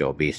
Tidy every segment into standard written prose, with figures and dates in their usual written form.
24।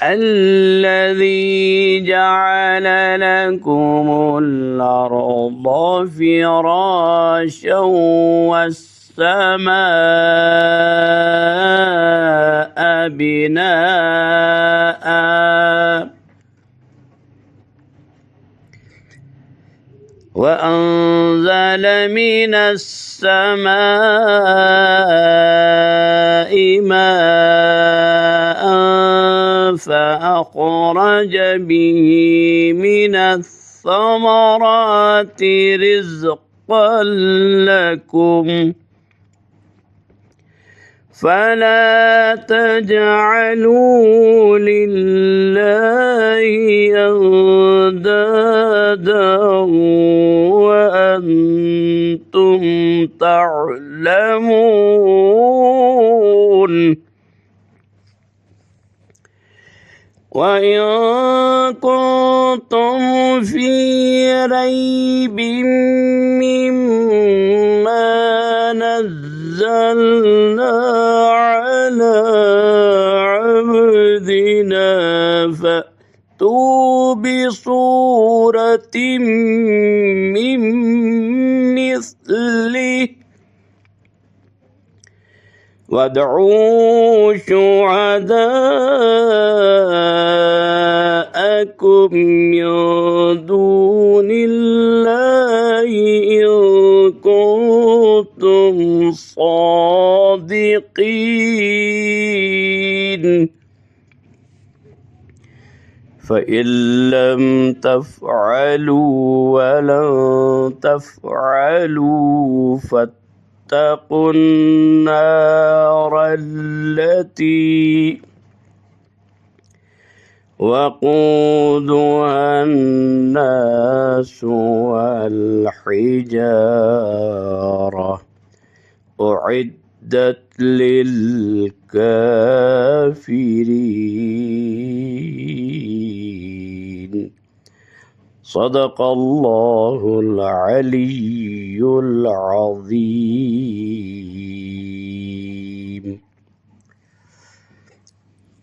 الذي جعل لكم الأرض فراشا والسماء بناء وأنزل من السماء ماء فأخرج به من الثمرات رزقا لكم فلا تجعلوا لله أندادا وأنتم تعلمون. وإن كنتم في ريب مما نزلنا على عبدنا فأتوا بصورة من مثله وادعوا شهداءكم من دون الله إن كنتم صادقين. فإن لم تفعلوا ولن تفعلوا فاتقوا النار التي وقودها الناس والحجارة أعدت للكافرين. صدق الله العلي العظيم.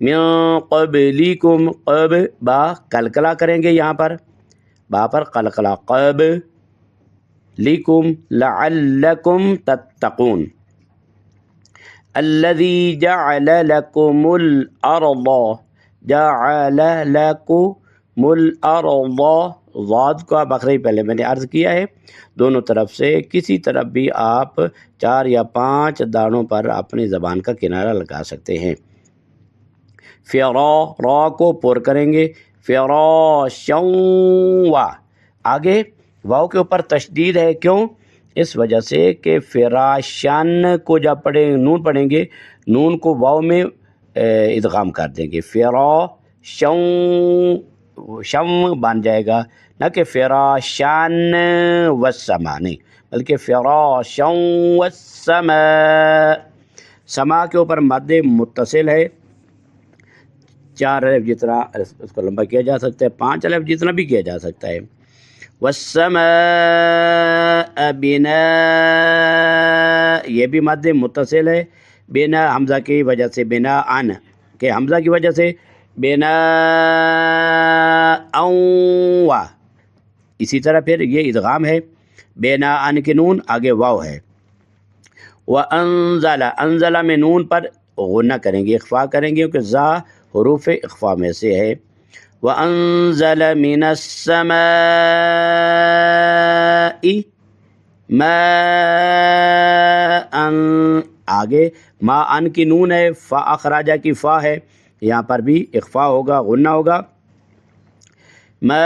من قبلکم قب با قلقلہ کریں گے، یہاں پر با پر قلقلہ قب لکم لعلکم تتقون الذی جعل لکم الارض جعل لکم الارض ضاد کا بخری پہلے میں نے عرض کیا ہے، دونوں طرف سے کسی طرف بھی آپ 4 یا 5 دانوں پر اپنی زبان کا کنارہ لگا سکتے ہیں۔ را کو پر کریں گے، فراشاں وا آگے واؤ کے اوپر تشدید ہے، کیوں؟ اس وجہ سے کہ فراشان کو جب نون پڑھیں گے، نون کو واؤ میں ادغام کر دیں گے، فراشاں شم بن جائے گا، نہ کہ فراشان والسما نہیں، بلکہ فراشاں والسماء۔ سما کے اوپر مد متصل ہے، 4 الف جتنا اس کو لمبا کیا جا سکتا ہے، 5 الف جتنا بھی کیا جا سکتا ہے۔ والسماء بنا، یہ بھی مد متصل ہے، بنا حمزہ کی وجہ سے، بنا ان کہ حمزہ کی وجہ سے، بنا وا اسی طرح پھر یہ ادغام ہے، بنا ان کی نون آگے واو ہے۔ وانزل انزل میں نون پر غنہ کریں گے، اخفا کریں گے کیونکہ زا حروف اخفا میں سے ہے۔ وانزل من السماء ماء، آگے ما ان کی نون ہے، فا اخراجہ کی فا ہے، یہاں پر بھی اخفا ہوگا، غنہ ہوگا۔ ماء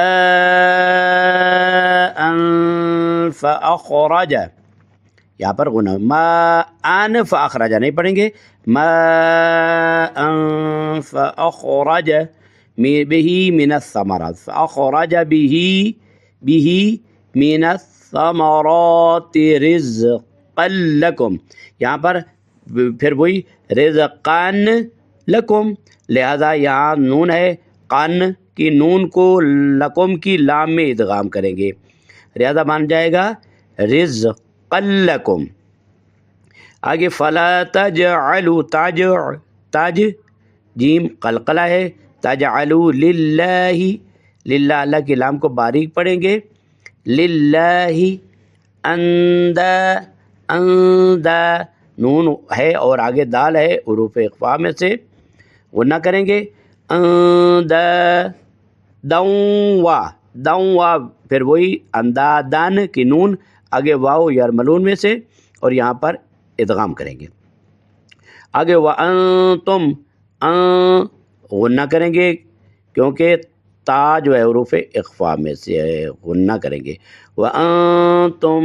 فاخرج، یہاں پر غنہ، ماء فاخرج نہیں پڑھیں گے، ماء فاخرج به من الثمرات، فاخرج به من الثمرات رزقا لکم، یہاں پر پھر وہی رزقان لکم، لہذا یہاں نون ہے، قان کی نون کو لکم کی لام میں ادغام کریں گے، لہذا بن جائے گا رزقا لکم۔ آگے فلا تجعلوا تاج جیم قلقلہ ہے، تجعلوا للہ، للہ اللہ کی لام کو باریک پڑھیں گے، للہ اندہ نون ہے اور آگے دال ہے، حروف اخفا میں سے غنہ کریں گے، دوا پھر وہی اندادان کی نون آگے واو یرملون میں سے اور یہاں پر ادغام کریں گے۔ آگے وانتم غنہ کریں گے کیونکہ تا جو ہے حروف اخفا میں سے ہے، غنہ کریں گے، وانتم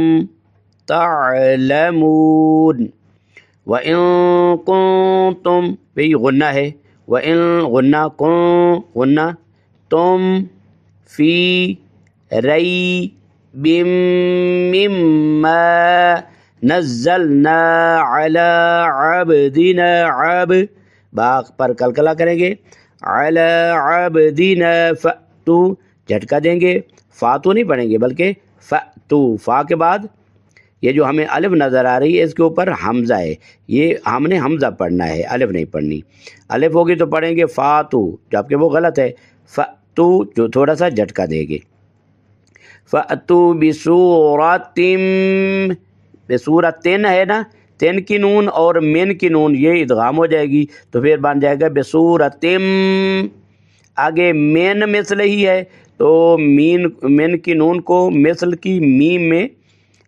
تعلمون، وَإِن كُنتُم بھی غنہ ہے، وَإِن غنہ غنہ تم فی ریب مما نزلنا علی عبدنا، با پر کلکلہ کریں گے، علی عبدنا فأتو جھٹکا دیں گے، فاتو نہیں پڑھیں گے بلکہ فأتو، فا کے بعد یہ جو ہمیں الف نظر آ رہی ہے اس کے اوپر حمزہ ہے، یہ ہم نے حمزہ پڑھنا ہے، الف نہیں پڑھنی، الف ہوگی تو پڑھیں گے فاتو، جبکہ وہ غلط ہے، فاتو جو تھوڑا سا جھٹکا دے گے، فاتو بسورتم، بسورتن ہے نا، تن کی نون اور من کی نون یہ ادغام ہو جائے گی تو پھر بن جائے گا بسورتم، آگے من مثل ہی ہے تو من کی نون کو مثل کی میم میں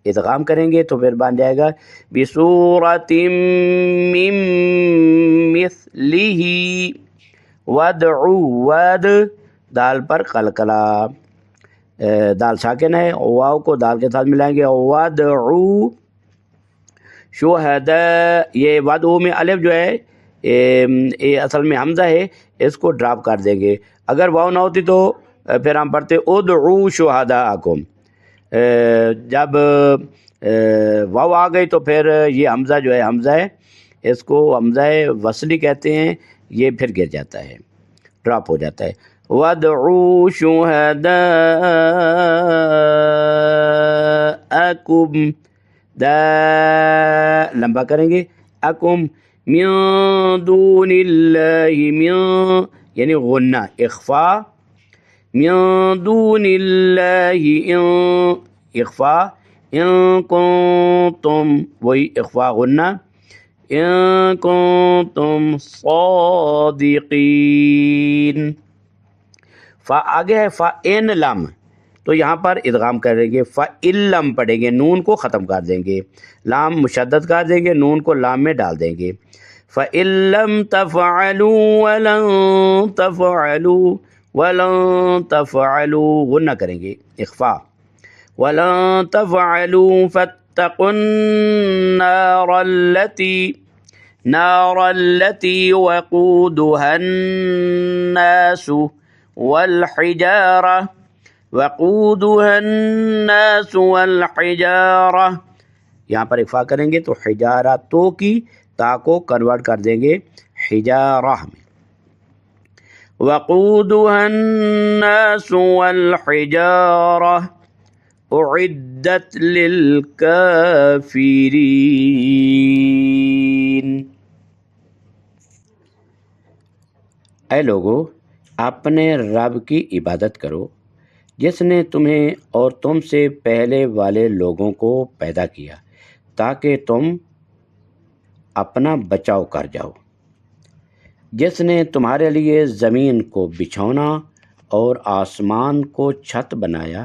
ادغام کریں گے تو پھر بن جائے گا بصورت من مثلہ، ودعو ود دال پر قلقلہ، دال ساکن ہے، واو کو دال کے ساتھ ملائیں گے، ودعو شہداء، یہ ودعو میں الف جو ہے یہ اصل میں حمزہ ہے، اس کو ڈراپ کر دیں گے، اگر واو نہ ہوتی تو پھر ہم پڑھتے ادعو شہداءکم، جب واو آ گئی تو پھر یہ حمزہ جو ہے حمزہ ہے، اس کو حمزہ وصلی کہتے ہیں، یہ پھر گر جاتا ہے، ڈراپ ہو جاتا ہے، وَادْعُوا شُهَدَاءَكُمْ، دا لمبا کریں گے، اکم من دون اللہ من یعنی غنہ اخفا، من دون اللہ ان اخفا، ان کنتم وہی اخفا غنہ، ان کنتم صادقین۔ فا آگے ہے فَإِن لم، تو یہاں پر ادغام کریں گے، فَإِلَّم پڑھیں گے، نون کو ختم کر دیں گے، لام مشدد کر دیں گے، نون کو لام میں ڈال دیں گے۔ فَإِلَّمْ تَفْعَلُوا وَلَن تَفْعَلُوا، وَلَن تَفْعَلُوا غنہ کریں گے اخفا، وَلَن تَفْعَلُوا فَاتَّقُوا النَّارَ الَّتِي وَقُودُهَا النَّاسُ والحجارہ، یہاں پر اخفا کریں گے تو حجارہ تو کی تا کو کنورٹ کر دیں گے حجارہ میں، وقودها الناس والحجارہ اعدت للکافرین۔ اے لوگو، اپنے رب کی عبادت کرو جس نے تمہیں اور تم سے پہلے والے لوگوں کو پیدا کیا تاکہ تم اپنا بچاؤ کر جاؤ، جس نے تمہارے لیے زمین کو بچھونا اور آسمان کو چھت بنایا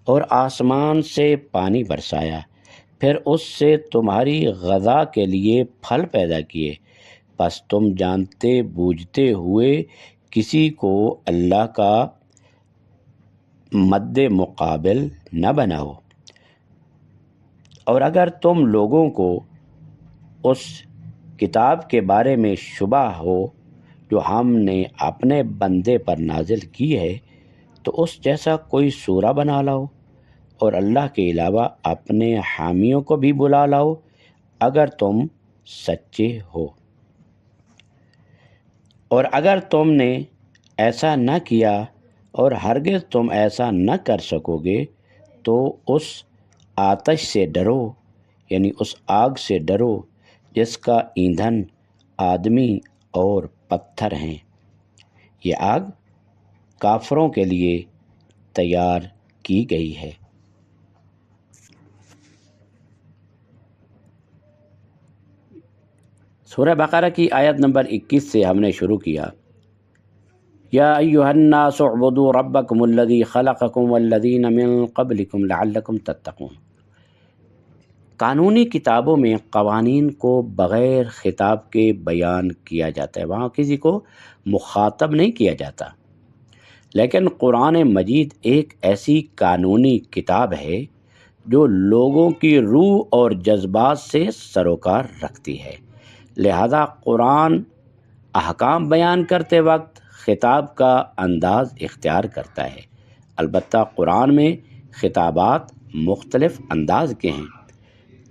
اور آسمان سے پانی برسایا، پھر اس سے تمہاری غذا کے لیے پھل پیدا کیے، پس تم جانتے بوجھتے ہوئے کسی کو اللہ کا مد مقابل نہ بناؤ، اور اگر تم لوگوں کو اس کتاب کے بارے میں شبہ ہو جو ہم نے اپنے بندے پر نازل کی ہے تو اس جیسا کوئی سورہ بنا لاؤ، اور اللہ کے علاوہ اپنے حامیوں کو بھی بلا لاؤ اگر تم سچے ہو، اور اگر تم نے ایسا نہ کیا اور ہرگز تم ایسا نہ کر سکو گے تو اس آتش سے ڈرو، یعنی اس آگ سے ڈرو جس کا ایندھن آدمی اور پتھر ہیں، یہ آگ کافروں کے لیے تیار کی گئی ہے۔ سورہ بقرہ کی آیت نمبر 21 سے ہم نے شروع کیا۔ یا ایھا الناس اعبدوا ربکم الذی خلقکم والذین من قبلکم لعلکم تتقون۔ قانونی کتابوں میں قوانین کو بغیر خطاب کے بیان کیا جاتا ہے، وہاں کسی کو مخاطب نہیں کیا جاتا، لیکن قرآن مجید ایک ایسی قانونی کتاب ہے جو لوگوں کی روح اور جذبات سے سروکار رکھتی ہے، لہذا قرآن احکام بیان کرتے وقت خطاب کا انداز اختیار کرتا ہے۔ البتہ قرآن میں خطابات مختلف انداز کے ہیں۔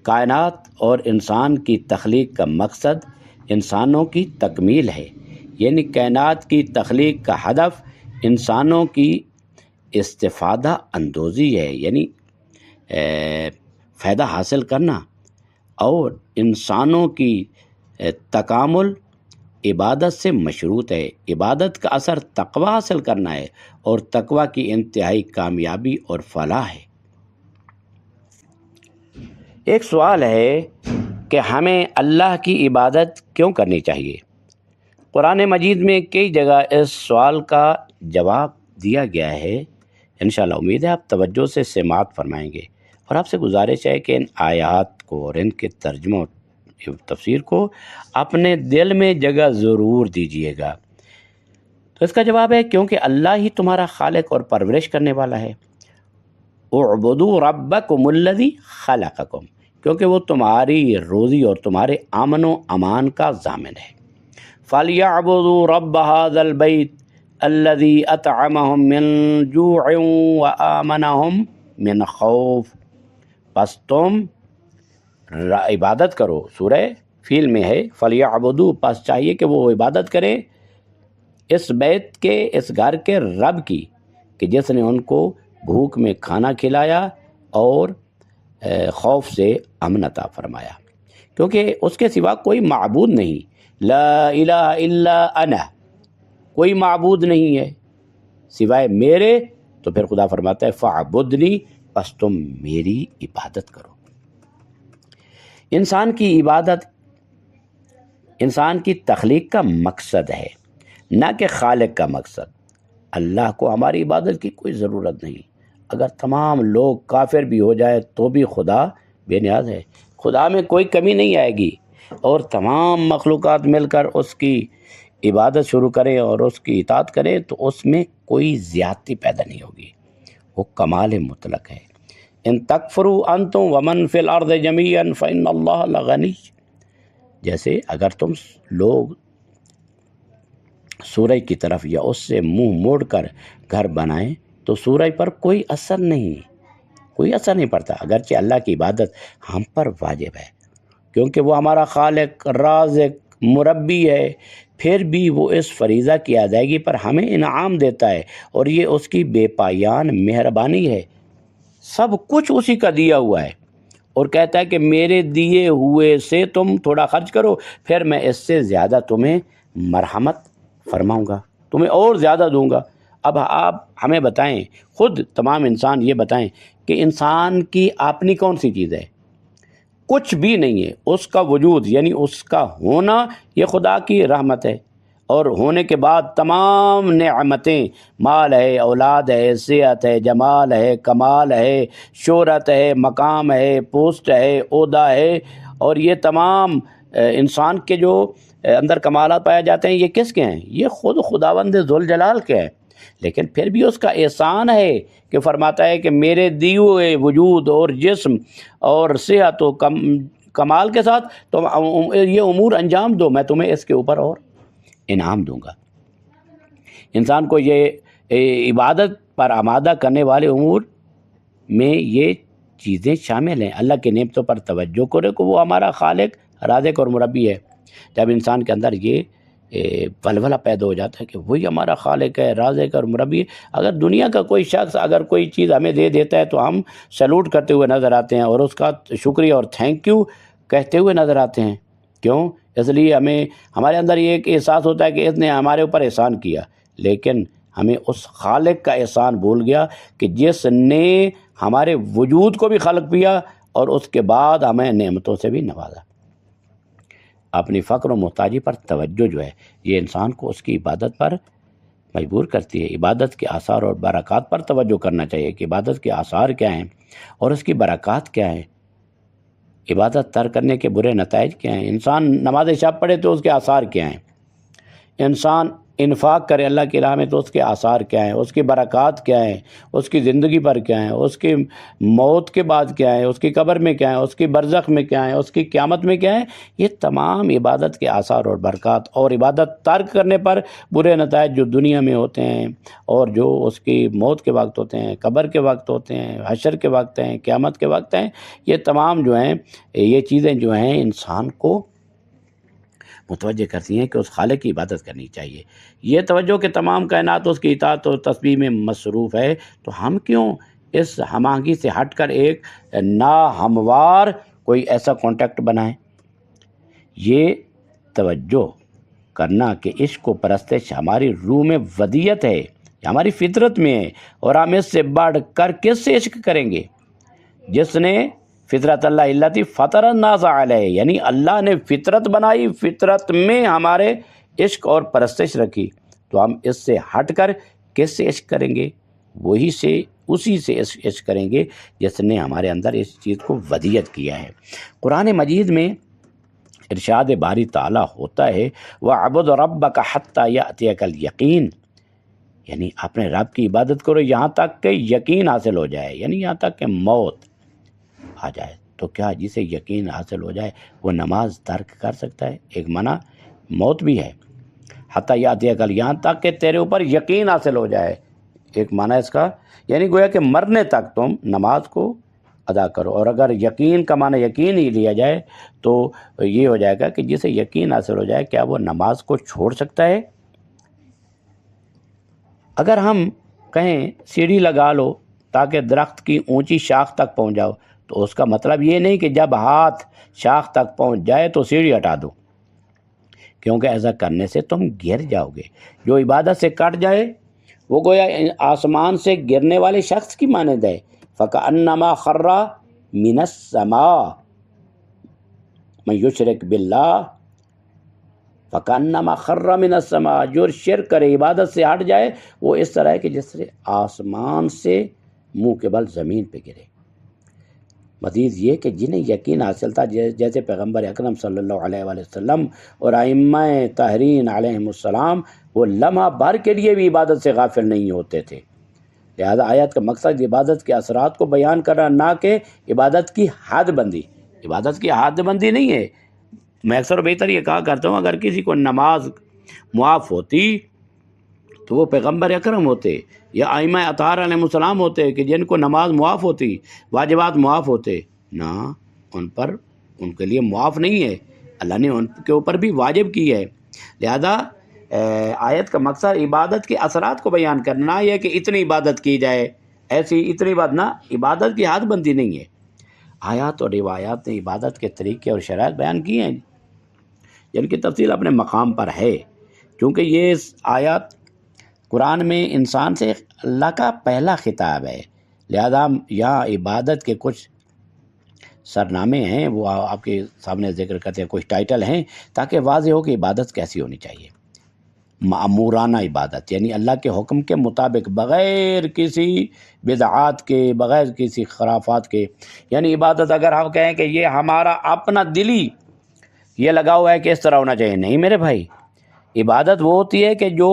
کائنات اور انسان کی تخلیق کا مقصد انسانوں کی تکمیل ہے، یعنی کائنات کی تخلیق کا ہدف انسانوں کی استفادہ اندوزی ہے، یعنی فائدہ حاصل کرنا، اور انسانوں کی تکامل عبادت سے مشروط ہے۔ عبادت کا اثر تقوی حاصل کرنا ہے، اور تقوی کی انتہائی کامیابی اور فلاح ہے۔ ایک سوال ہے کہ ہمیں اللہ کی عبادت کیوں کرنی چاہیے؟ قرآن مجید میں کئی جگہ اس سوال کا جواب دیا گیا ہے۔ انشاءاللہ امید ہے آپ توجہ سے سماعت فرمائیں گے، اور آپ سے گزارش ہے کہ ان آیات کو اور ان کے ترجمہ تفسیر کو اپنے دل میں جگہ ضرور دیجیے گا۔ تو اس کا جواب ہے کیونکہ اللہ ہی تمہارا خالق اور پرورش کرنے والا ہے۔ اعبدوا ربکم الذی خلقکم، کیونکہ وہ تمہاری روزی اور تمہارے امن و امان کا ضامن ہے۔ فَلْيَعْبُدُوا رَبَّ هَذَا الْبَيْتِ الَّذِي أَطْعَمَهُم مِّن جُوعٍ وَآمَنَهُم مِّن خَوْفٍ، پس تم عبادت کرو، سورہ فیل میں ہے فَلْيَعْبُدُوا، پس چاہیے کہ وہ عبادت کریں اس بیت کے، اس گھر کے رب کی کہ جس نے ان کو بھوک میں کھانا کھلایا اور خوف سے امن عطا فرمایا۔ کیونکہ اس کے سوا کوئی معبود نہیں، لا الہ الا انا، کوئی معبود نہیں ہے سوائے میرے. تو پھر خدا فرماتا ہے فاعبدنی، بس تم میری عبادت کرو. انسان کی عبادت انسان کی تخلیق کا مقصد ہے، نہ کہ خالق کا مقصد. اللہ کو ہماری عبادت کی کوئی ضرورت نہیں. اگر تمام لوگ کافر بھی ہو جائے تو بھی خدا بے نیاز ہے، خدا میں کوئی کمی نہیں آئے گی. اور تمام مخلوقات مل کر اس کی عبادت شروع کریں اور اس کی اطاعت کریں تو اس میں کوئی زیادتی پیدا نہیں ہوگی، وہ کمال مطلق ہے. ان تکفروا انتم ومن فی الارض جمیعا فإن اللہ لغنی. جیسے اگر تم لوگ سورج کی طرف یا اس سے منہ موڑ کر گھر بنائیں تو سورج پر کوئی اثر نہیں پڑتا، اگرچہ اللہ کی عبادت ہم پر واجب ہے کیونکہ وہ ہمارا خالق، رازق، مربی ہے. پھر بھی وہ اس فریضہ کی ادائیگی پر ہمیں انعام دیتا ہے اور یہ اس کی بے پایان مہربانی ہے. سب کچھ اسی کا دیا ہوا ہے اور کہتا ہے کہ میرے دیے ہوئے سے تم تھوڑا خرچ کرو، پھر میں اس سے زیادہ تمہیں مرحمت فرماؤں گا، تمہیں اور زیادہ دوں گا. اب آپ ہمیں بتائیں، خود تمام انسان یہ بتائیں کہ انسان کی اپنی کون سی چیز ہے؟ کچھ بھی نہیں ہے. اس کا وجود یعنی اس کا ہونا یہ خدا کی رحمت ہے، اور ہونے کے بعد تمام نعمتیں، مال ہے، اولاد ہے، صحت ہے، جمال ہے، کمال ہے، شہرت ہے، مقام ہے، پوسٹ ہے، عہدہ ہے، اور یہ تمام انسان کے جو اندر کمالات پائے جاتے ہیں یہ کس کے ہیں؟ یہ خود خداوند ذوالجلال کے ہیں. لیکن پھر بھی اس کا احسان ہے کہ فرماتا ہے کہ میرے دیے ہوئے وجود اور جسم اور صحت و کمال کے ساتھ تم یہ امور انجام دو، میں تمہیں اس کے اوپر اور انعام دوں گا. انسان کو یہ عبادت پر آمادہ کرنے والے امور میں یہ چیزیں شامل ہیں. اللہ کی نعمتوں پر توجہ کرے کہ وہ ہمارا خالق، رازق اور مربی ہے. جب انسان کے اندر یہ ولولہ پیدا ہو جاتا ہے کہ وہی ہمارا خالق ہے، رازق اور مربی ہے. اگر دنیا کا کوئی شخص اگر کوئی چیز ہمیں دے دیتا ہے تو ہم سیلوٹ کرتے ہوئے نظر آتے ہیں اور اس کا شکریہ اور تھینک یو کہتے ہوئے نظر آتے ہیں. کیوں؟ اس لیے ہمارے اندر یہ ایک احساس ہوتا ہے کہ اس نے ہمارے اوپر احسان کیا، لیکن ہمیں اس خالق کا احسان بھول گیا کہ جس نے ہمارے وجود کو بھی خلق کیا اور اس کے بعد ہمیں نعمتوں سے بھی نوازا. اپنی فقر و محتاجی پر توجہ جو ہے یہ انسان کو اس کی عبادت پر مجبور کرتی ہے. عبادت کے آثار اور برکات پر توجہ کرنا چاہیے کہ عبادت کے آثار کیا ہیں اور اس کی برکات کیا ہیں. عبادت ترک کرنے کے برے نتائج کیا ہیں؟ انسان نماز شب پڑھے تو اس کے آثار کیا ہیں؟ انسان انفاق کرے اللہ کی راہ میں تو اس کے آثار کیا ہیں؟ اس کی برکات کیا ہیں؟ اس کی زندگی پر کیا ہیں؟ اس کی موت کے بعد کیا ہیں؟ اس کی قبر میں کیا ہیں؟ اس کی برزخ میں کیا ہیں؟ اس کی قیامت میں کیا ہیں؟ یہ تمام عبادت کے آثار اور برکات، اور عبادت ترک کرنے پر برے نتائج جو دنیا میں ہوتے ہیں اور جو اس کی موت کے وقت ہوتے ہیں، قبر کے وقت ہوتے ہیں، حشر کے وقت ہیں، قیامت کے وقت ہیں، یہ تمام جو ہیں یہ چیزیں جو ہیں انسان کو متوجہ کرتی ہیں کہ اس خالق کی عبادت کرنی چاہیے. یہ توجہ کہ تمام کائنات اس کی اطاعت و تسبیح میں مصروف ہے، تو ہم کیوں اس ہم آہنگی سے ہٹ کر ایک ناہموار کوئی ایسا کانٹیکٹ بنائیں؟ یہ توجہ کرنا کہ عشق و پرستش ہماری روح میں ودیت ہے، ہماری فطرت میں ہے، اور ہم اس سے بڑھ کر کس سے عشق کریں گے؟ جس نے فطرت اللہ التی فطر الناس علیہ، یعنی اللہ نے فطرت بنائی، فطرت میں ہمارے عشق اور پرستش رکھی، تو ہم اس سے ہٹ کر کس سے عشق کریں گے؟ اسی سے عشق کریں گے جس نے ہمارے اندر اس چیز کو ودیت کیا ہے. قرآن مجید میں ارشاد باری تعالیٰ ہوتا ہے وَاعْبُدْ رَبَّكَ حَتَّى يَأْتِيَكَ الْيَقِينُ، یعنی اپنے رب کی عبادت کرو یہاں تک کہ یقین حاصل ہو جائے، یعنی یہاں تک کہ موت آ جائے. تو کیا جسے یقین حاصل ہو جائے وہ نماز ترک کر سکتا ہے؟ ایک منع موت بھی ہے، حتیٰ یاتیک، یہاں تک کہ تیرے اوپر یقین حاصل ہو جائے، ایک معنی اس کا، یعنی گویا کہ مرنے تک تم نماز کو ادا کرو. اور اگر یقین کا معنی یقین ہی لیا جائے تو یہ ہو جائے گا کہ جسے یقین حاصل ہو جائے کیا وہ نماز کو چھوڑ سکتا ہے؟ اگر ہم کہیں سیڑھی لگا لو تاکہ درخت کی اونچی شاخ تک پہنچ جاؤ تو اس کا مطلب یہ نہیں کہ جب ہاتھ شاخ تک پہنچ جائے تو سیڑھی ہٹا دو، کیونکہ ایسا کرنے سے تم گر جاؤ گے۔ جو عبادت سے کٹ جائے وہ گویا آسمان سے گرنے والے شخص کی مانند ہے۔ فَكَأَنَّمَا خَرَّ مِنَ السَّمَاءِ مَن يُشْرِكْ بِاللَّهِ فَكَأَنَّمَا خَرَّ مِنَ السَّمَاءِ، جو شرک کرے عبادت سے ہٹ جائے وہ اس طرح ہے کہ جس سے آسمان سے منہ کے بل زمین پہ گرے۔ مزید یہ کہ جنہیں یقین حاصل تھا، جیسے پیغمبر اکرم صلی اللہ علیہ وآلہ وسلم اور ائمہ طاہرین علیہم السلام، وہ لمحہ بھر کے لیے بھی عبادت سے غافل نہیں ہوتے تھے۔ لہذا آیت کا مقصد عبادت کے اثرات کو بیان کرنا، نہ کہ عبادت کی حد بندی۔ عبادت کی حد بندی نہیں ہے۔ میں اکثر و بیشتر یہ کہا کرتا ہوں، اگر کسی کو نماز معاف ہوتی تو وہ پیغمبر اکرم ہوتے یا ائمہ اطہار علیہ السلام ہوتے کہ جن کو نماز معاف ہوتی، واجبات معاف ہوتے۔ نہ، ان کے لیے معاف نہیں ہے، اللہ نے ان کے اوپر بھی واجب کی ہے۔ لہذا آیت کا مقصد عبادت کے اثرات کو بیان کرنا، یہ کہ اتنی عبادت کی جائے، ایسی اتنی بات نہ، عبادت کی حد بندی نہیں ہے۔ آیات اور روایات نے عبادت کے طریقے اور شرائط بیان کیے ہیں جن کی تفصیل اپنے مقام پر ہے، کیونکہ یہ آیات قرآن میں انسان سے اللہ کا پہلا خطاب ہے۔ لہذا یہاں عبادت کے کچھ سرنامے ہیں، وہ آپ کے سامنے ذکر کرتے ہیں، کچھ ٹائٹل ہیں تاکہ واضح ہو کہ عبادت کیسی ہونی چاہیے۔ مأمورانہ عبادت، یعنی اللہ کے حکم کے مطابق، بغیر کسی بدعات کے، بغیر کسی خرافات کے۔ یعنی عبادت اگر ہم کہیں کہ یہ ہمارا اپنا دلی یہ لگا ہوا ہے کہ اس طرح ہونا چاہیے، نہیں میرے بھائی، عبادت وہ ہوتی ہے کہ جو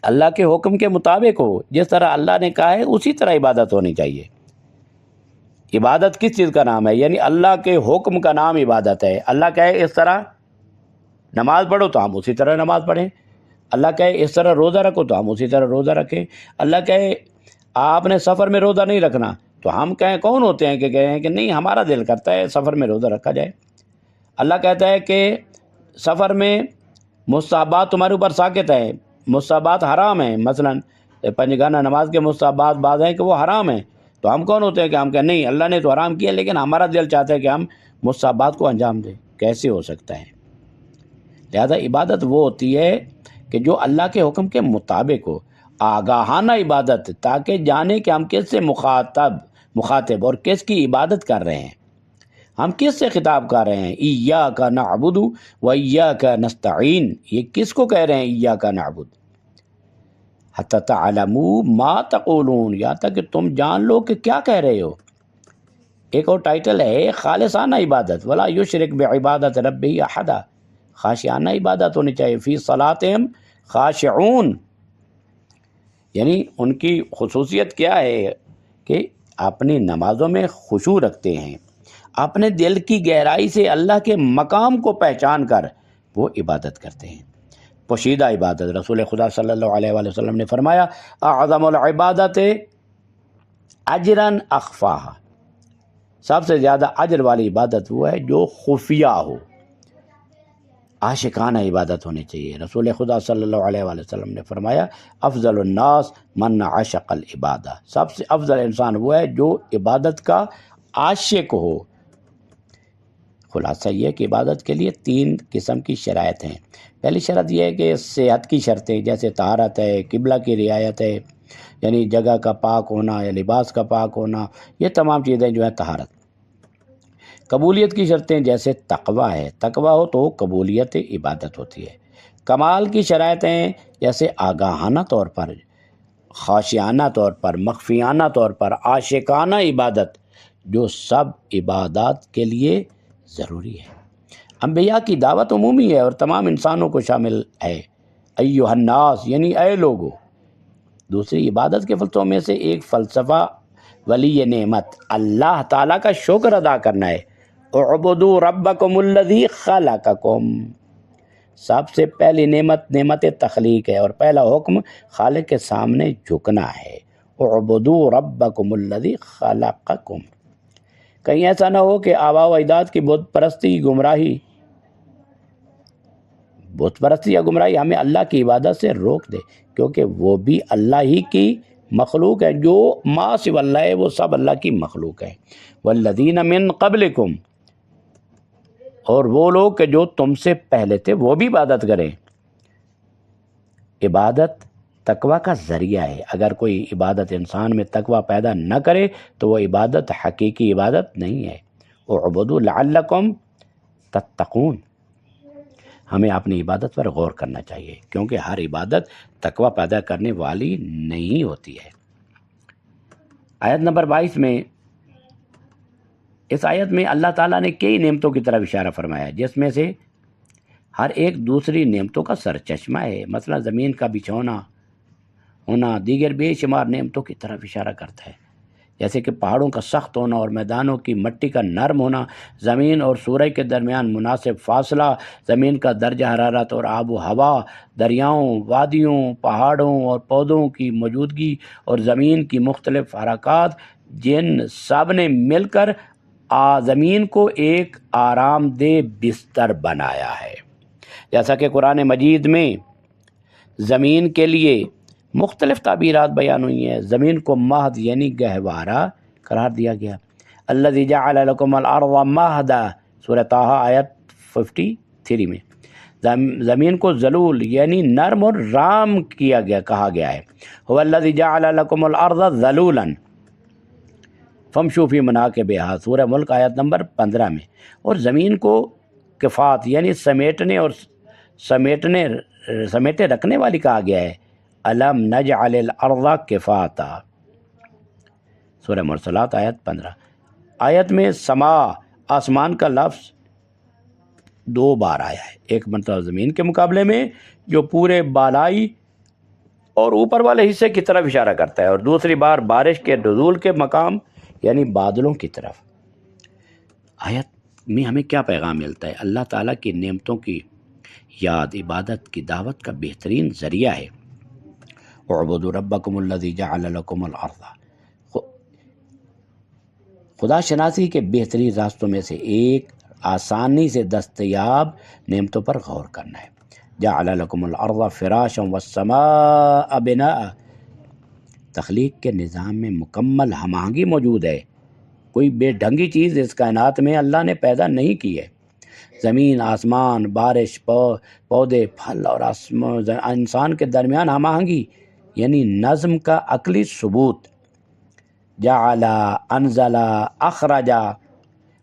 اللہ کے حکم کے مطابق ہو، جس طرح اللہ نے کہا ہے اسی طرح عبادت ہونی چاہیے۔ عبادت کس چیز کا نام ہے؟ یعنی اللہ کے حکم کا نام عبادت ہے۔ اللہ کہے اس طرح نماز پڑھو تو ہم اسی طرح نماز پڑھیں، اللہ کہے اس طرح روزہ رکھو تو ہم اسی طرح روزہ رکھیں، اللہ کہے آپ نے سفر میں روزہ نہیں رکھنا تو ہم کہیں کون ہوتے ہیں کہ کہیں کہ نہیں ہمارا دل کرتا ہے سفر میں روزہ رکھا جائے۔ اللہ کہتا ہے کہ سفر میں مستحبات تمہارے اوپر ساقط ہیں، مستحبات حرام ہیں، مثلا پنجگانہ نماز کے مستحبات بعض ہیں کہ وہ حرام ہیں، تو ہم کون ہوتے ہیں کہ ہم کہیں نہیں اللہ نے تو حرام کیا لیکن ہمارا دل چاہتا ہے کہ ہم مستحبات کو انجام دیں؟ کیسے ہو سکتا ہے؟ لہذا عبادت وہ ہوتی ہے کہ جو اللہ کے حکم کے مطابق ہو، آگاہانہ عبادت، تاکہ جانے کہ ہم کس سے مخاطب اور کس کی عبادت کر رہے ہیں، ہم کس سے خطاب کر رہے ہیں۔ ایاک نعبد و ایاک نستعین، یہ کس کو کہہ رہے ہیں ایاک نعبد؟ حتی تعلموا ما تقولون، یہاں تک کہ تم جان لو کہ کیا کہہ رہے ہو۔ ایک اور ٹائٹل ہے خالصانہ عبادت، ولا یشرک بعبادت ربہ احدا، خاشعانہ عبادت ہونی چاہیے۔ فی صلاتہم خاشعون، یعنی ان کی خصوصیت کیا ہے کہ اپنی نمازوں میں خشوع رکھتے ہیں، اپنے دل کی گہرائی سے اللہ کے مقام کو پہچان کر وہ عبادت کرتے ہیں۔ پوشیدہ عبادت، رسول خدا صلی اللہ علیہ وآلہ وسلم نے فرمایا اعظم العبادت اجراً اخفاہا، سب سے زیادہ اجر والی عبادت وہ ہے جو خفیہ ہو، عاشقانہ عبادت ہونی چاہیے۔ رسول خدا صلی اللہ علیہ وآلہ وسلم نے فرمایا افضل الناس من عشق العبادہ، سب سے افضل انسان وہ ہے جو عبادت کا عاشق ہو۔ خلاصہ یہ کہ عبادت کے لیے 3 قسم کی شرائط ہیں۔ پہلی شرط یہ ہے کہ صحت کی شرطیں، جیسے طہارت ہے، قبلہ کی رعایت ہے، یعنی جگہ کا پاک ہونا یا لباس کا پاک ہونا، یہ تمام چیزیں جو ہیں طہارت۔ قبولیت کی شرطیں جیسے تقویٰ ہے، تقویٰ ہو تو قبولیت عبادت ہوتی ہے۔ کمال کی شرائطیں جیسے آگاہانہ طور پر، خاشعانہ طور پر، مخفیانہ طور پر، عاشقانہ عبادت، جو سب عبادات کے لیے ضروری ہے۔ انبیاء کی دعوت عمومی ہے اور تمام انسانوں کو شامل ہے۔ ایھا الناس، یعنی اے لوگو۔ دوسری عبادت کے فلسفوں میں سے ایک فلسفہ ولی نعمت، اللہ تعالیٰ کا شکر ادا کرنا ہے۔ اعبدوا ربکم الذی خلقکم، سب سے پہلی نعمت تخلیق ہے اور پہلا حکم خالق کے سامنے جھکنا ہے۔ اعبدوا ربکم الذی خلقکم۔ کہیں ایسا نہ ہو کہ آباء و اجداد کی بت پرستی یا گمراہی ہمیں اللہ کی عبادت سے روک دے، کیونکہ وہ بھی اللہ ہی کی مخلوق ہے، جو ما سوی اللہ ہے وہ سب اللہ کی مخلوق ہے۔ والذین من قبلکم، اور وہ لوگ کہ جو تم سے پہلے تھے وہ بھی عبادت کریں۔ عبادت تقوی کا ذریعہ ہے، اگر کوئی عبادت انسان میں تقوی پیدا نہ کرے تو وہ عبادت حقیقی عبادت نہیں ہے۔ اعبدوا لعلکم تتقون، ہمیں اپنی عبادت پر غور کرنا چاہیے، کیونکہ ہر عبادت تقوی پیدا کرنے والی نہیں ہوتی ہے۔ آیت نمبر 22 میں، اس آیت میں اللہ تعالیٰ نے کئی نعمتوں کی طرف اشارہ فرمایا، جس میں سے ہر ایک دوسری نعمتوں کا سرچشمہ ہے۔ مثلا زمین کا بچھونا ہونا دیگر بے شمار نعمتوں کی طرف اشارہ کرتا ہے، جیسے کہ پہاڑوں کا سخت ہونا اور میدانوں کی مٹی کا نرم ہونا، زمین اور سورج کے درمیان مناسب فاصلہ، زمین کا درجہ حرارت اور آب و ہوا، دریاؤں، وادیوں، پہاڑوں اور پودوں کی موجودگی اور زمین کی مختلف حرکات، جن سب نے مل کر زمین کو ایک آرام دہ بستر بنایا ہے۔ جیسا کہ قرآن مجید میں زمین کے لیے مختلف تعبیرات بیان ہوئی ہیں۔ زمین کو مہد یعنی گہوارہ قرار دیا گیا۔ الذی جعل لکم الارض مہدا، سورہ طٰہٰ آیت 53 میں زمین کو ذلول یعنی نرم اور رام کہا گیا ہے۔ هو الذی جعل لکم الارض ذلولا فامشوا فی مناکبہا، سورہ ملک آیت نمبر 15 میں۔ اور زمین کو کفات یعنی سمیٹے رکھنے والی کہا گیا ہے۔ الم نجعل الارض کفاتا، سورہ مرسلات آیت 15۔ آیت میں سما، آسمان کا لفظ 2 بار آیا ہے، ایک مرتبہ زمین کے مقابلے میں جو پورے بالائی اور اوپر والے حصے کی طرف اشارہ کرتا ہے، اور دوسری بار بارش کے نزول کے مقام یعنی بادلوں کی طرف۔ آیت میں ہمیں کیا پیغام ملتا ہے؟ اللہ تعالیٰ کی نعمتوں کی یاد عبادت کی دعوت کا بہترین ذریعہ ہے۔ اعبدوا ربکم الذی جعل لکم الارض، خدا شناسی کے بہترین راستوں میں سے ایک آسانی سے دستیاب نعمتوں پر غور کرنا ہے۔ جعل لکم الارض فراشا والسماء بناء، تخلیق کے نظام میں مکمل ہم آہنگی موجود ہے، کوئی بے ڈھنگی چیز اس کائنات میں اللہ نے پیدا نہیں کی ہے۔ زمین، آسمان، بارش، پودے، پھل اور انسان کے درمیان ہم آہنگی یعنی نظم کا عقلی ثبوت۔ جعل، انزل، اخرج،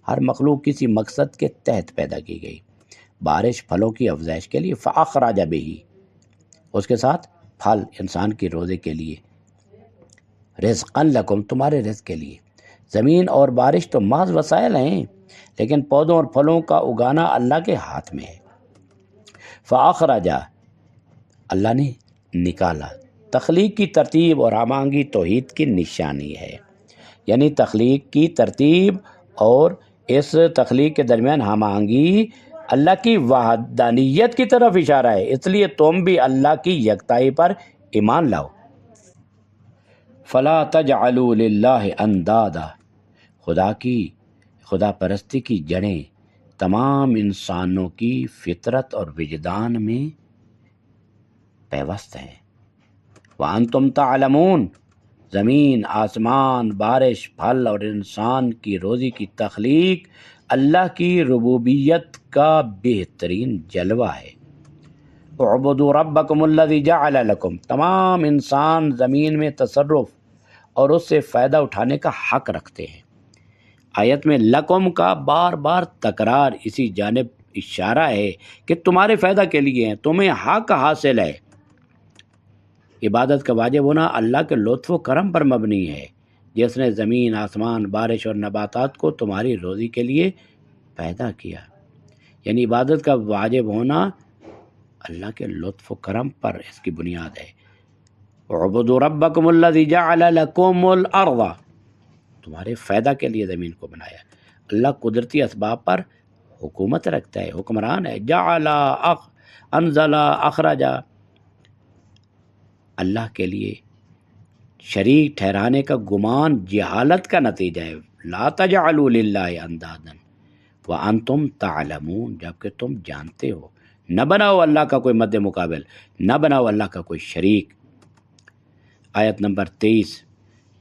ہر مخلوق کسی مقصد کے تحت پیدا کی گئی۔ بارش پھلوں کی افزائش کے لیے، فاخرج بہ، اس کے ساتھ پھل انسان کی روزے کے لیے، رزقا لکم، تمہارے رزق کے لیے۔ زمین اور بارش تو محض وسائل ہیں، لیکن پودوں اور پھلوں کا اگانا اللہ کے ہاتھ میں ہے۔ فاخرج، اللہ نے نکالا۔ تخلیق کی ترتیب اور ہم آہنگی توحید کی نشانی ہے، یعنی تخلیق کی ترتیب اور اس تخلیق کے درمیان ہم آہنگی اللہ کی وحدانیت کی طرف اشارہ ہے، اس لیے تم بھی اللہ کی یکتائی پر ایمان لاؤ۔ فلا تجعلوا للہ اندادا، خدا پرستی کی جڑیں تمام انسانوں کی فطرت اور وجدان میں پیوست ہیں۔ وانتم تعلمون، زمین، آسمان، بارش، پھل اور انسان کی روزی کی تخلیق اللہ کی ربوبیت کا بہترین جلوہ ہے۔ اعبدوا ربکم الذی جعل لکم، تمام انسان زمین میں تصرف اور اس سے فائدہ اٹھانے کا حق رکھتے ہیں۔ آیت میں لکم کا بار بار تکرار اسی جانب اشارہ ہے کہ تمہارے فائدہ کے لیے ہیں، تمہیں حق حاصل ہے۔ عبادت کا واجب ہونا اللہ کے لطف و کرم پر مبنی ہے، جس نے زمین، آسمان، بارش اور نباتات کو تمہاری روزی کے لیے پیدا کیا، یعنی عبادت کا واجب ہونا اللہ کے لطف و کرم پر اس کی بنیاد ہے۔ اعبدوا ربکم الذی جعل لکم الارض، تمہارے فائدہ کے لیے زمین کو بنایا۔ اللہ قدرتی اسباب پر حکومت رکھتا ہے، حکمران ہے۔ جعل، انزل، اخرج، اللہ کے لیے شریک ٹھہرانے کا گمان جہالت کا نتیجہ ہے۔ لا تجعلوا للہ اندادا وانتم تعلمون، جبکہ تم جانتے ہو۔ نہ بناؤ اللہ کا کوئی مد مقابل، نہ بناؤ اللہ کا کوئی شریک۔ آیت نمبر 23۔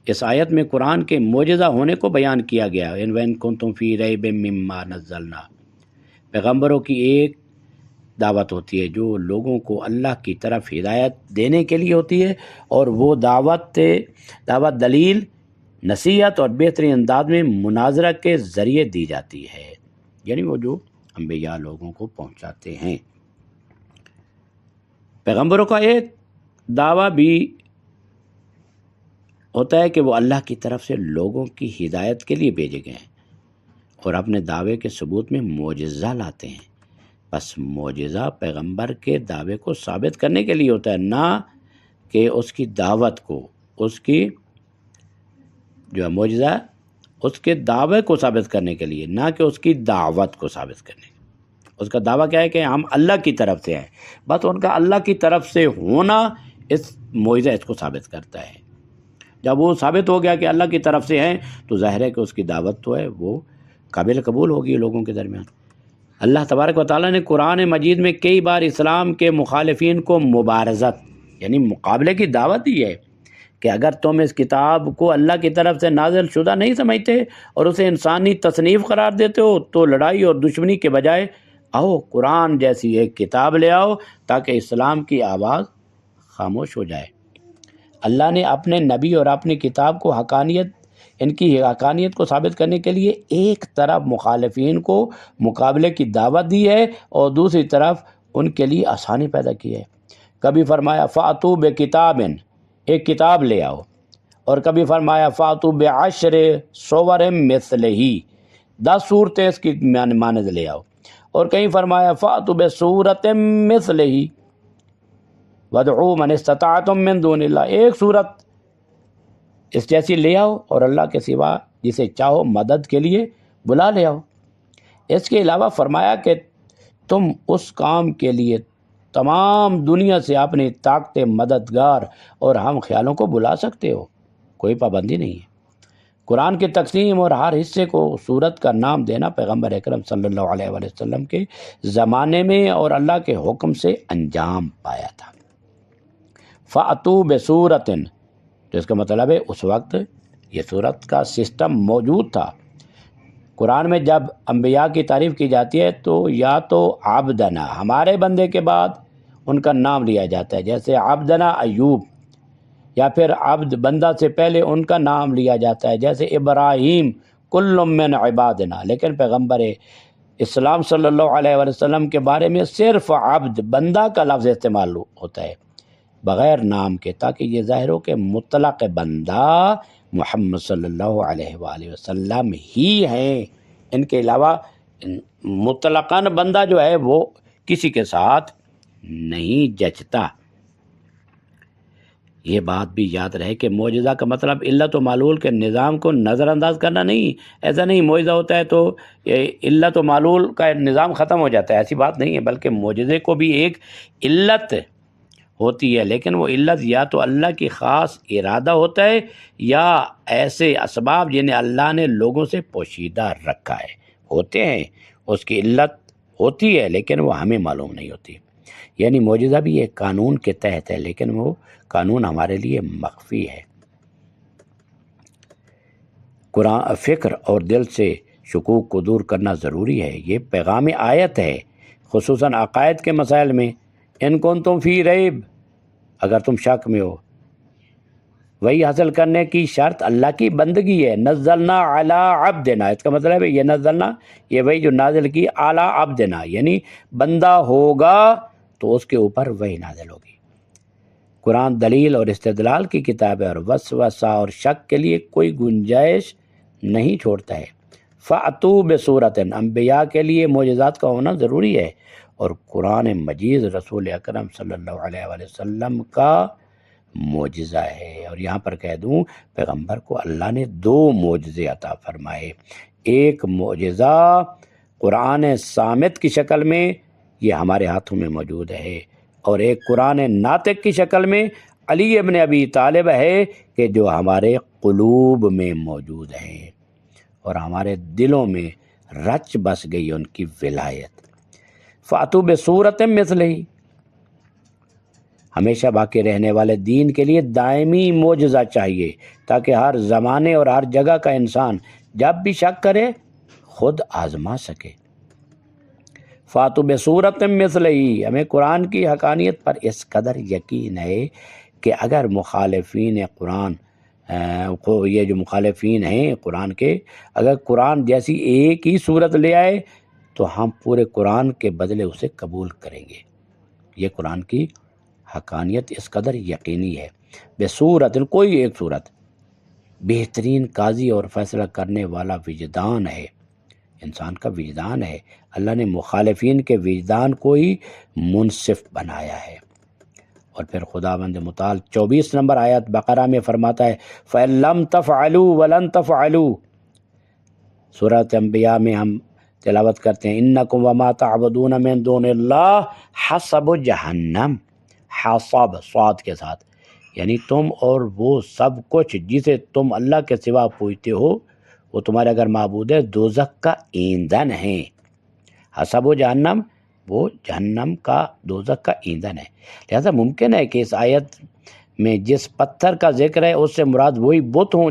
اس آیت میں قرآن کے معجزہ ہونے کو بیان کیا گیا، ان وَإِن كُنتُم فِي رَيْبٍ مِّمَّا نَزَّلْنَا۔ پیغمبروں کی ایک دعوت ہوتی ہے جو لوگوں کو اللہ کی طرف ہدایت دینے کے لیے ہوتی ہے، اور وہ دعوت دلیل، نصیحت اور بہترین انداز میں مناظرہ کے ذریعے دی جاتی ہے، یعنی وہ جو انبیاء لوگوں کو پہنچاتے ہیں۔ پیغمبروں کا ایک دعویٰ بھی ہوتا ہے کہ وہ اللہ کی طرف سے لوگوں کی ہدایت کے لیے بھیجے گئے ہیں اور اپنے دعوے کے ثبوت میں معجزہ لاتے ہیں۔ بس معجزہ پیغمبر کے دعوے کو ثابت کرنے کے لیے ہوتا ہے، نہ کہ اس کی دعوت کو، اس کی جو ہے معجزہ اس کے دعوے کو ثابت کرنے کے لیے، نہ کہ اس کی دعوت کو ثابت کرنے کے لیے۔ اس کا دعویٰ کیا ہے کہ ہم اللہ کی طرف سے ہیں، بس ان کا اللہ کی طرف سے ہونا اس معجزہ اس کو ثابت کرتا ہے۔ جب وہ ثابت ہو گیا کہ اللہ کی طرف سے ہیں تو ظاہر ہے کہ اس کی دعوت تو ہے وہ قابل قبول ہوگی لوگوں کے درمیان۔ اللہ تبارک و تعالیٰ نے قرآن مجید میں کئی بار اسلام کے مخالفین کو مبارزت یعنی مقابلے کی دعوت دی ہے کہ اگر تم اس کتاب کو اللہ کی طرف سے نازل شدہ نہیں سمجھتے اور اسے انسانی تصنیف قرار دیتے ہو تو لڑائی اور دشمنی کے بجائے آؤ قرآن جیسی ایک کتاب لے آؤ تاکہ اسلام کی آواز خاموش ہو جائے۔ اللہ نے اپنے نبی اور اپنی کتاب کو ان کی حقانیت کو ثابت کرنے کے لیے ایک طرف مخالفین کو مقابلے کی دعوت دی ہے اور دوسری طرف ان کے لیے آسانی پیدا کی ہے۔ کبھی فرمایا فَأْتُوا بِكِتَابٍ، ایک کتاب لے آؤ، اور کبھی فرمایا فَأْتُوا بِعَشْرِ صُوَرٍ مِثْلِهِ، 10 صورتیں اس کی مانند لے آؤ، اور کہیں فرمایا فَأْتُوا بِسُورَةٍ مِثْلِهِ وَادْعُوا مَنِ اسْتَطَعْتُم مِّن دُونِ اللَّهِ، ایک صورت اس جیسی لے آؤ اور اللہ کے سوا جسے چاہو مدد کے لیے بلا لے آؤ۔ اس کے علاوہ فرمایا کہ تم اس کام کے لیے تمام دنیا سے اپنی طاقت مددگار اور ہم خیالوں کو بلا سکتے ہو، کوئی پابندی نہیں ہے۔ قرآن کی تقسیم اور ہر حصے کو سورت کا نام دینا پیغمبر اکرم صلی اللہ علیہ وآلہ وسلم کے زمانے میں اور اللہ کے حکم سے انجام پایا تھا۔ فَأْتُوا بِسُورَةٍ، تو اس کا مطلب ہے اس وقت یہ سورت کا سسٹم موجود تھا۔ قرآن میں جب انبیاء کی تعریف کی جاتی ہے تو یا تو عبدنا، ہمارے بندے کے بعد ان کا نام لیا جاتا ہے، جیسے عبدنا ایوب، یا پھر عبد بندہ سے پہلے ان کا نام لیا جاتا ہے جیسے ابراہیم کل من عبادنا، لیکن پیغمبر اسلام صلی اللہ علیہ وآلہ وسلم کے بارے میں صرف عبد بندہ کا لفظ استعمال ہوتا ہے بغیر نام کے، تاکہ یہ ظاہر ہو کہ مطلق بندہ محمد صلی اللہ علیہ وآلہ وسلم ہی ہیں، ان کے علاوہ مطلقاً بندہ جو ہے وہ کسی کے ساتھ نہیں جچتا۔ یہ بات بھی یاد رہے کہ معجزہ کا مطلب علت و معلول کے نظام کو نظر انداز کرنا نہیں، ایسا نہیں معجزہ ہوتا ہے تو علت و معلول کا نظام ختم ہو جاتا ہے، ایسی بات نہیں ہے، بلکہ معجزے کو بھی ایک علت ہوتی ہے، لیکن وہ علت یا تو اللہ کی خاص ارادہ ہوتا ہے یا ایسے اسباب جنہیں اللہ نے لوگوں سے پوشیدہ رکھا ہے ہوتے ہیں، اس کی علت ہوتی ہے لیکن وہ ہمیں معلوم نہیں ہوتی۔ یعنی معجزہ بھی ایک قانون کے تحت ہے لیکن وہ قانون ہمارے لیے مخفی ہے۔ قرآن فکر اور دل سے شکوک کو دور کرنا ضروری ہے، یہ پیغام آیت ہے، خصوصاً عقائد کے مسائل میں۔ ان کنتم فی ریب، اگر تم شک میں ہو، وہی حاصل کرنے کی شرط اللہ کی بندگی ہے۔ نزلنا علی عبدنا، اس کا مطلب ہے یہ نزلنا، یہ وہی جو نازل کی، علی عبدنا یعنی بندہ ہوگا تو اس کے اوپر وہی نازل ہوگی۔ قرآن دلیل اور استدلال کی کتاب ہے اور وسوسہ اور شک کے لیے کوئی گنجائش نہیں چھوڑتا ہے۔ فَأْتُوا بِسُورَةٍ، انبیاء کے لیے معجزات کا ہونا ضروری ہے، اور قرآن مجید رسول اکرم صلی اللہ علیہ وآلہ وسلم کا معجزہ ہے۔ اور یہاں پر کہہ دوں پیغمبر کو اللہ نے 2 معجزے عطا فرمائے، ایک معجزہ قرآن صامت کی شکل میں، یہ ہمارے ہاتھوں میں موجود ہے، اور ایک قرآن ناطق کی شکل میں علی ابن ابی طالب ہے کہ جو ہمارے قلوب میں موجود ہے اور ہمارے دلوں میں رچ بس گئی ان کی ولایت۔ فَأْتُوا بِسُورَةٍ مِثْلِهِ، ہمیشہ باقی رہنے والے دین کے لیے دائمی معجزہ چاہیے تاکہ ہر زمانے اور ہر جگہ کا انسان جب بھی شک کرے خود آزما سکے۔ فاتو بصورت مثلہ، ہمیں قرآن کی حقانیت پر اس قدر یقین ہے کہ اگر مخالفین قرآن یہ جو مخالفین ہیں قرآن کے، اگر قرآن جیسی ایک ہی صورت لے آئے تو ہم پورے قرآن کے بدلے اسے قبول کریں گے۔ یہ قرآن کی حقانیت اس قدر یقینی ہے۔ بصورت، کوئی ایک صورت، بہترین قاضی اور فیصلہ کرنے والا وجدان ہے، انسان کا وجدان ہے۔ اللہ نے مخالفین کے وجدان کو ہی منصف بنایا ہے۔ اور پھر خداوند متعال 24 نمبر آیت بقرہ میں فرماتا ہے فَإِن لَمْ تَفْعَلُوا وَلَن تَفْعَلُوا۔ سورۃ انبیاء میں ہم تلاوت کرتے ہیں اِنَّكُمْ وَمَا تَعْبُدُونَ مِن دُونِ اللَّهِ حَصَبُ جہنم، حصب صاد کے ساتھ، یعنی تم اور وہ سب کچھ جسے تم اللہ کے سوا پوجتے ہو وہ تمہارے اگر معبود ہے دوزخ کا ایندھن ہے۔ حصب جہنم، وہ جہنم کا دوزخ کا ایندھن ہے۔ لہذا ممکن ہے کہ اس آیت میں جس پتھر کا ذکر ہے اس سے مراد وہی بت ہوں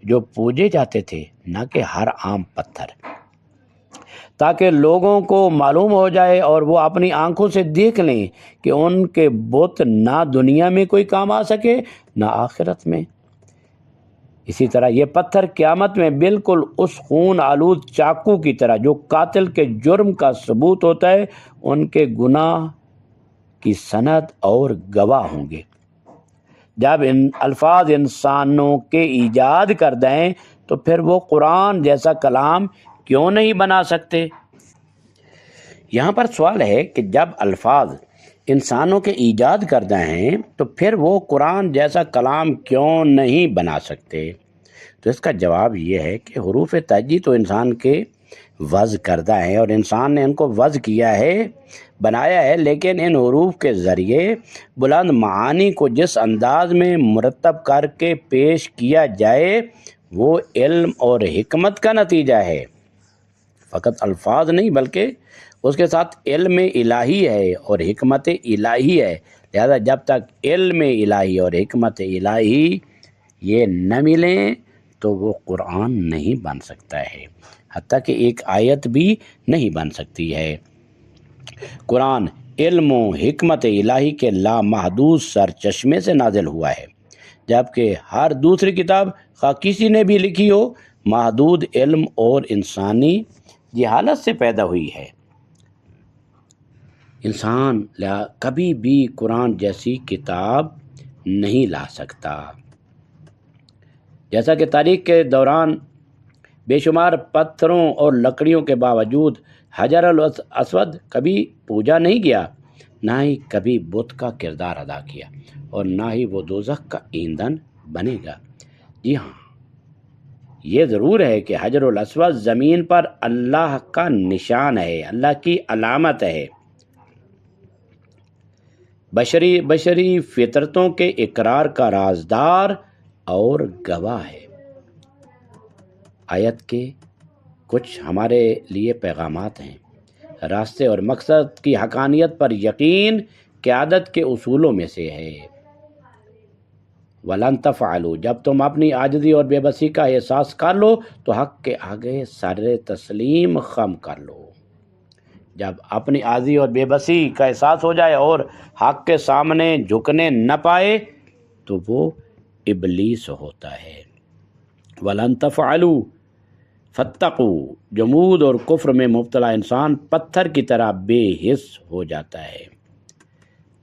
جو پوجے جاتے تھے، نہ کہ ہر عام پتھر، تاکہ لوگوں کو معلوم ہو جائے اور وہ اپنی آنکھوں سے دیکھ لیں کہ ان کے بت نہ دنیا میں کوئی کام آ سکے نہ آخرت میں۔ اسی طرح یہ پتھر قیامت میں بالکل اس خون آلود چاقو کی طرح جو قاتل کے جرم کا ثبوت ہوتا ہے ان کے گناہ کی سند اور گواہ ہوں گے۔ جب ان الفاظ انسانوں کے ایجاد کر دیں تو پھر وہ قرآن جیسا کلام کیوں نہیں بنا سکتے؟ یہاں پر سوال ہے کہ جب الفاظ انسانوں کے ایجاد کردہ ہیں تو پھر وہ قرآن جیسا کلام کیوں نہیں بنا سکتے؟ تو اس کا جواب یہ ہے کہ حروف تہجی تو انسان کے وضع کردہ ہیں اور انسان نے ان کو وضع کیا ہے، بنایا ہے، لیکن ان حروف کے ذریعے بلند معانی کو جس انداز میں مرتب کر کے پیش کیا جائے وہ علم اور حکمت کا نتیجہ ہے۔ فقط الفاظ نہیں بلکہ اس کے ساتھ علم الہی ہے اور حکمت الہی ہے۔ لہذا جب تک علم الہی اور حکمت الہی یہ نہ ملیں تو وہ قرآن نہیں بن سکتا ہے، حتیٰ کہ ایک آیت بھی نہیں بن سکتی ہے۔ قرآن علم و حکمت الہی کے لامحدود سرچشمے سے نازل ہوا ہے، جبکہ ہر دوسری کتاب خواہ کسی نے بھی لکھی ہو محدود علم اور انسانی جہالت سے پیدا ہوئی ہے۔ انسان کبھی بھی قرآن جیسی کتاب نہیں لا سکتا۔ جیسا کہ تاریخ کے دوران بے شمار پتھروں اور لکڑیوں کے باوجود حجر الاسود کبھی پوجا نہیں گیا، نہ ہی کبھی بت کا کردار ادا کیا، اور نہ ہی وہ دوزخ کا ایندھن بنے گا۔ جی ہاں، یہ ضرور ہے کہ حجر الاسود زمین پر اللہ کا نشان ہے، اللہ کی علامت ہے، بشری فطرتوں کے اقرار کا رازدار اور گواہ ہے۔ آیت کے کچھ ہمارے لیے پیغامات ہیں۔ راستے اور مقصد کی حقانیت پر یقین قیادت کے اصولوں میں سے ہے۔ وَلَن تَفْعَلُوا، جب تم اپنی عاجزی اور بے بسی کا احساس کر لو تو حق کے آگے سر تسلیم خم کر لو۔ جب اپنی عاجزی اور بے بسی کا احساس ہو جائے اور حق کے سامنے جھکنے نہ پائے تو وہ ابلیس ہوتا ہے۔ وَلَن تَفْعَلُوا فَاتَّقُوا، جمود اور کفر میں مبتلا انسان پتھر کی طرح بے حس ہو جاتا ہے۔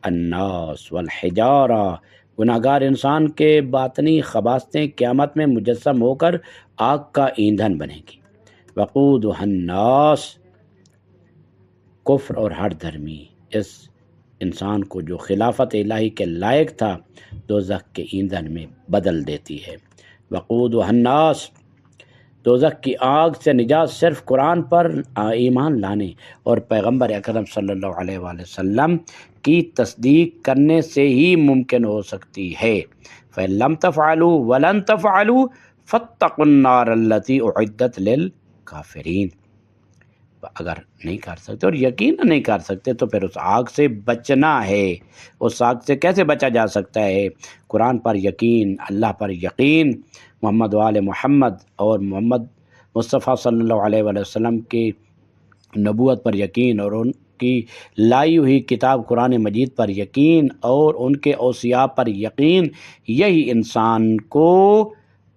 الناس والحجارہ، گناہگار انسان کے باطنی خباثتیں قیامت میں مجسم ہو کر آگ کا ایندھن بنے گی۔ وقودھا الناس، کفر اور ہر دھرمی اس انسان کو جو خلافت الہی کے لائق تھا دوزخ کے ایندھن میں بدل دیتی ہے۔ وقودھا الناس، دوزخ کی آگ سے نجات صرف قرآن پر ایمان لانے اور پیغمبر اکرم صلی اللہ علیہ وآلہ وسلم کی تصدیق کرنے سے ہی ممکن ہو سکتی ہے۔ فَإِن لَمْ تَفْعَلُوا وَلَن تَفْعَلُوا فَاتَّقُوا النَّارَ الَّتِي أُعِدَّتْ لِلْكَافِرِينَ۔ اگر نہیں کر سکتے اور یقین نہیں کر سکتے تو پھر اس آگ سے بچنا ہے۔ اس آگ سے کیسے بچا جا سکتا ہے؟ قرآن پر یقین، اللہ پر یقین، محمد وآل محمد اور محمد مصطفیٰ صلی اللہ علیہ وآلہ وسلم کی نبوت پر یقین اور ان کی لائی ہوئی کتاب قرآن مجید پر یقین اور ان کے اوصیاء پر یقین، یہی انسان کو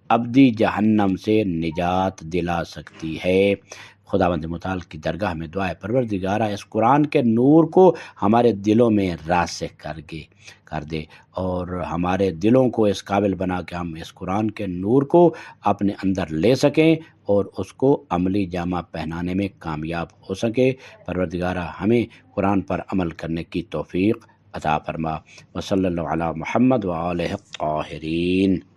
ابدی جہنم سے نجات دلا سکتی ہے۔ خداوند متعال کی درگاہ میں دعا ہے پروردگارہ اس قرآن کے نور کو ہمارے دلوں میں راسخ کر دے اور ہمارے دلوں کو اس قابل بنا کہ ہم اس قرآن کے نور کو اپنے اندر لے سکیں اور اس کو عملی جامہ پہنانے میں کامیاب ہو سکے۔ پروردگارہ ہمیں قرآن پر عمل کرنے کی توفیق عطا فرما۔ وصلی اللہ علی محمد وآلہ الطاہرین۔